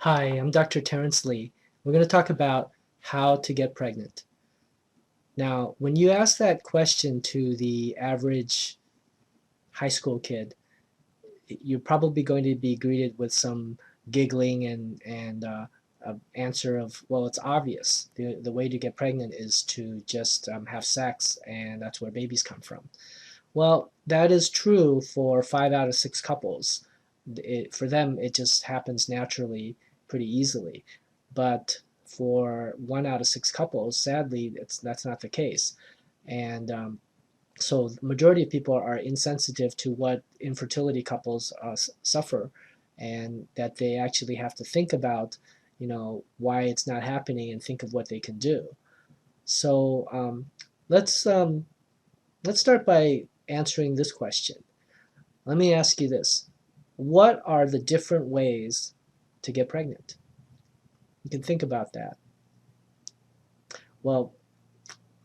Hi, I'm Dr. Terrence Lee. We're going to talk about how to get pregnant. Now, when you ask that question to the average high school kid, you're probably going to be greeted with some giggling and answer of, well, it's obvious. The way to get pregnant is to just have sex, and that's where babies come from. Well, that is true for 5 out of 6 couples. For them, it just happens naturally, pretty easily. But for 1 out of 6 couples, sadly, that's not the case. And so the majority of people are insensitive to what infertility couples suffer, and that they actually have to think about, why it's not happening and think of what they can do. So let's um, let's start by answering this question. Let me ask you this. What are the different ways to get pregnant? You can think about that. Well,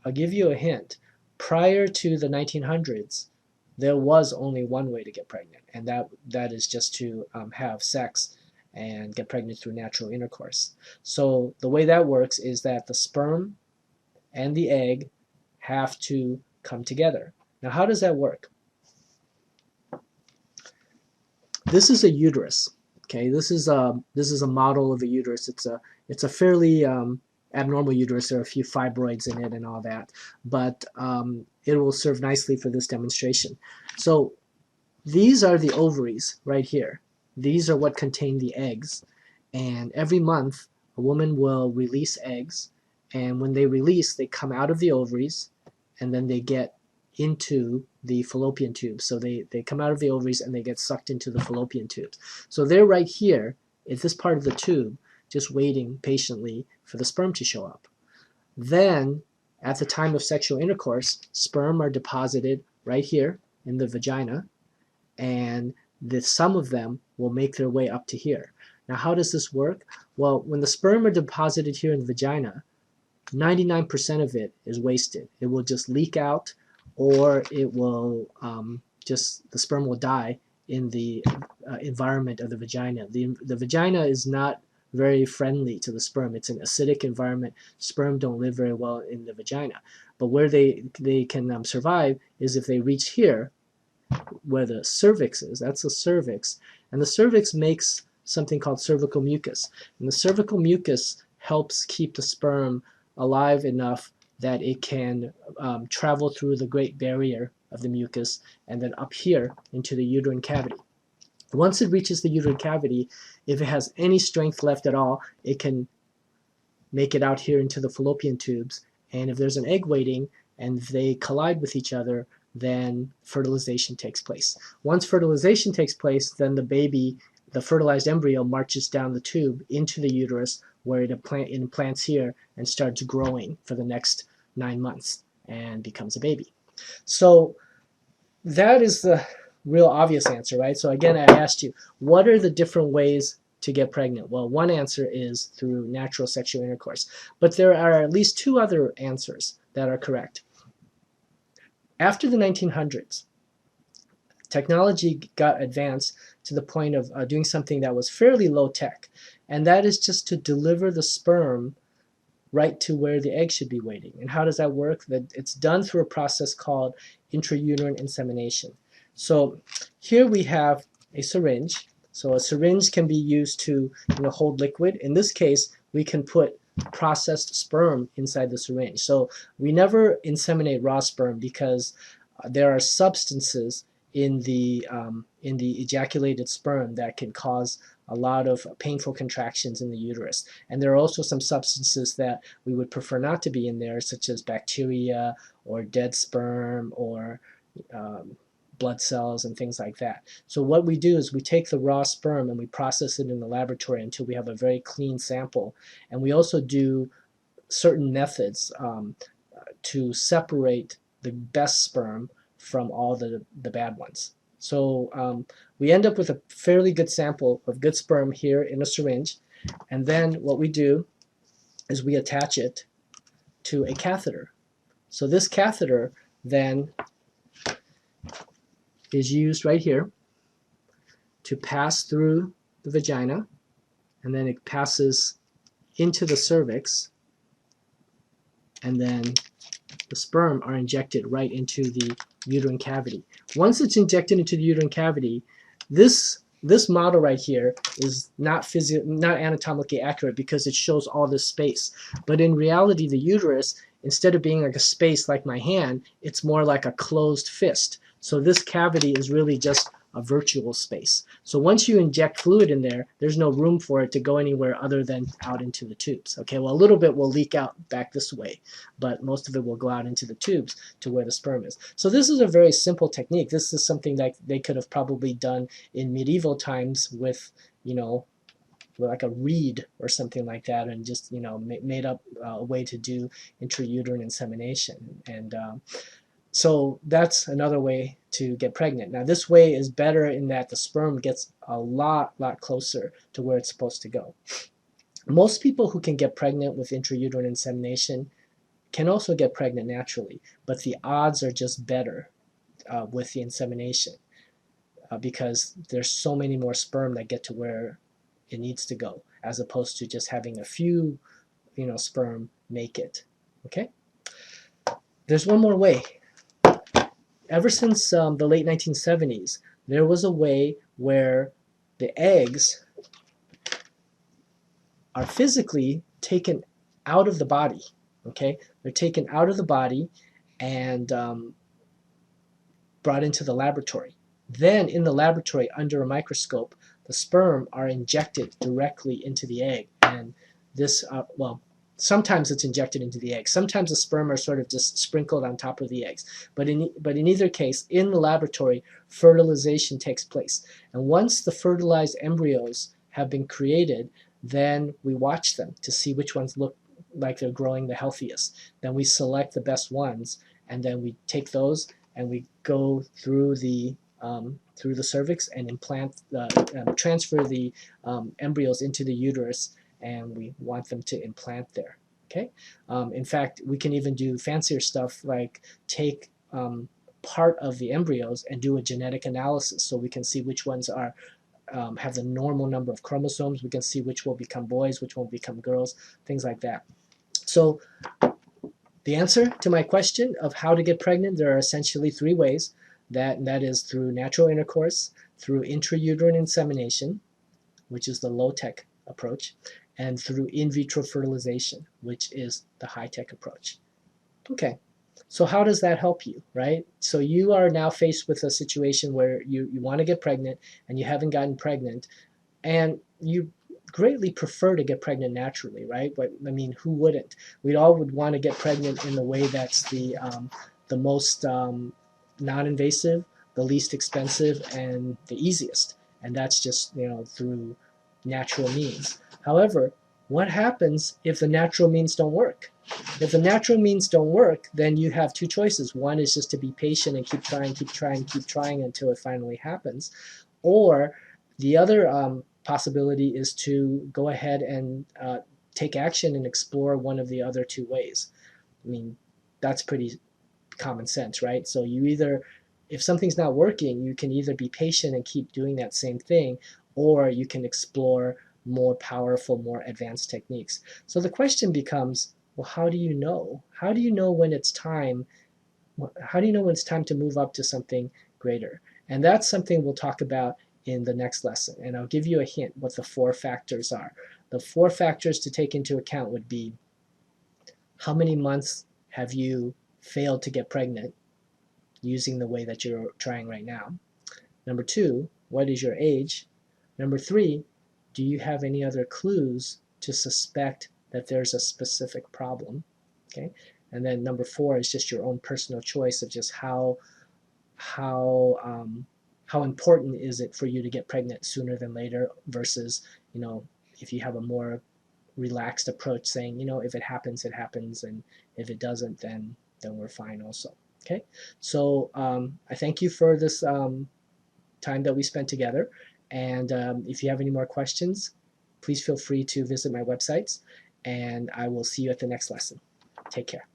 I'll give you a hint. Prior to the 1900s, there was only one way to get pregnant, and that is just to have sex and get pregnant through natural intercourse. So the way that works is that the sperm and the egg have to come together. Now, how does that work? This is a uterus. Okay, this is a model of a uterus. It's a fairly abnormal uterus. There are a few fibroids in it and all that, but it will serve nicely for this demonstration. So these are the ovaries right here. These are what contain the eggs, and every month a woman will release eggs, and when they release, they come out of the ovaries, and then they get into the fallopian tubes. So they come out of the ovaries and they get sucked into the fallopian tubes. So they're right here at this part of the tube, just waiting patiently for the sperm to show up. Then, at the time of sexual intercourse, sperm are deposited right here in the vagina, and some of them will make their way up to here. Now, how does this work? Well, when the sperm are deposited here in the vagina, 99% of it is wasted. It will just leak out, or it will the sperm will die in the environment of the vagina. The vagina is not very friendly to the sperm. It's an acidic environment. Sperm don't live very well in the vagina. But where they can survive is if they reach here, where the cervix is. That's the cervix. And the cervix makes something called cervical mucus. And the cervical mucus helps keep the sperm alive enough that it can travel through the great barrier of the mucus and then up here into the uterine cavity. Once it reaches the uterine cavity, if it has any strength left at all, it can make it out here into the fallopian tubes. And if there's an egg waiting and they collide with each other, then fertilization takes place. Once fertilization takes place, then the fertilized embryo, marches down the tube into the uterus, where it implants here and starts growing for the next 9 months and becomes a baby. So that is the real obvious answer, right? So again, I asked you, what are the different ways to get pregnant? Well, one answer is through natural sexual intercourse, but there are at least two other answers that are correct. After the 1900s, technology got advanced to the point of doing something that was fairly low tech, and that is just to deliver the sperm right to where the egg should be waiting. And how does that work? It's done through a process called intrauterine insemination. So here we have a syringe. So a syringe can be used to hold liquid. In this case, we can put processed sperm inside the syringe. So we never inseminate raw sperm because there are substances in the ejaculated sperm that can cause a lot of painful contractions in the uterus. And there are also some substances that we would prefer not to be in there, such as bacteria or dead sperm or blood cells and things like that. So what we do is we take the raw sperm and we process it in the laboratory until we have a very clean sample. And we also do certain methods to separate the best sperm from all the bad ones. So we end up with a fairly good sample of good sperm here in a syringe, and then what we do is we attach it to a catheter. So this catheter then is used right here to pass through the vagina, and then it passes into the cervix, and then the sperm are injected right into the uterine cavity. Once it's injected into the uterine cavity, this model right here is not anatomically accurate because it shows all this space. But in reality, the uterus, instead of being like a space like my hand, it's more like a closed fist. So this cavity is really just a virtual space. So once you inject fluid in there, there's no room for it to go anywhere other than out into the tubes. Okay, well, a little bit will leak out back this way, but most of it will go out into the tubes to where the sperm is. So this is a very simple technique. This is something that they could have probably done in medieval times with, you know, like a reed or something like that, and just, you know, made up a way to do intrauterine insemination. And so that's another way to get pregnant. Now this way is better in that the sperm gets a lot closer to where it's supposed to go. Most people who can get pregnant with intrauterine insemination can also get pregnant naturally, but the odds are just better with the insemination because there's so many more sperm that get to where it needs to go, as opposed to just having a few, you know, sperm make it. Okay? There's one more way. Ever since the late 1970s, there was a way where the eggs are physically taken out of the body. Okay, they're taken out of the body and brought into the laboratory. Then in the laboratory, under a microscope, the sperm are injected directly into the egg. And this, well, sometimes it's injected into the egg. Sometimes the sperm are sort of just sprinkled on top of the eggs. But in either case, in the laboratory, fertilization takes place. And once the fertilized embryos have been created, then we watch them to see which ones look like they're growing the healthiest. Then we select the best ones, and then we take those and we go through the cervix and implant, transfer the embryos into the uterus, and we want them to implant there. Okay. In fact, we can even do fancier stuff like take part of the embryos and do a genetic analysis, so we can see which ones are have the normal number of chromosomes. We can see which will become boys, which will become girls, things like that. So the answer to my question of how to get pregnant, there are essentially three ways. That is through natural intercourse, through intrauterine insemination, which is the low-tech approach, and through in vitro fertilization, which is the high-tech approach. Okay, so how does that help you, right? So you are now faced with a situation where you want to get pregnant and you haven't gotten pregnant, and you greatly prefer to get pregnant naturally, right? But I mean, who wouldn't? We all would want to get pregnant in the way that's the most non-invasive, the least expensive, and the easiest. And that's just, you know, through natural means. However, what happens if the natural means don't work? If the natural means don't work, then you have two choices. One is just to be patient and keep trying until it finally happens. Or the other possibility is to go ahead and take action and explore one of the other two ways. I mean, that's pretty common sense, right? So you either, if something's not working, you can either be patient and keep doing that same thing, or you can explore more powerful, more advanced techniques. So the question becomes, well, how do you know? How do you know when it's time? How do you know when it's time to move up to something greater? And that's something we'll talk about in the next lesson. And I'll give you a hint what the 4 factors are. The 4 factors to take into account would be, how many months have you failed to get pregnant using the way that you're trying right now? Number 2, what is your age? Number 3, do you have any other clues to suspect that there's a specific problem? Okay, and then number 4 is just your own personal choice of just how important is it for you to get pregnant sooner than later, versus, you know, if you have a more relaxed approach saying, you know, if it happens, it happens, and if it doesn't, then we're fine also. Okay, so I thank you for this time that we spent together, and if you have any more questions, please feel free to visit my websites, and I will see you at the next lesson. Take care.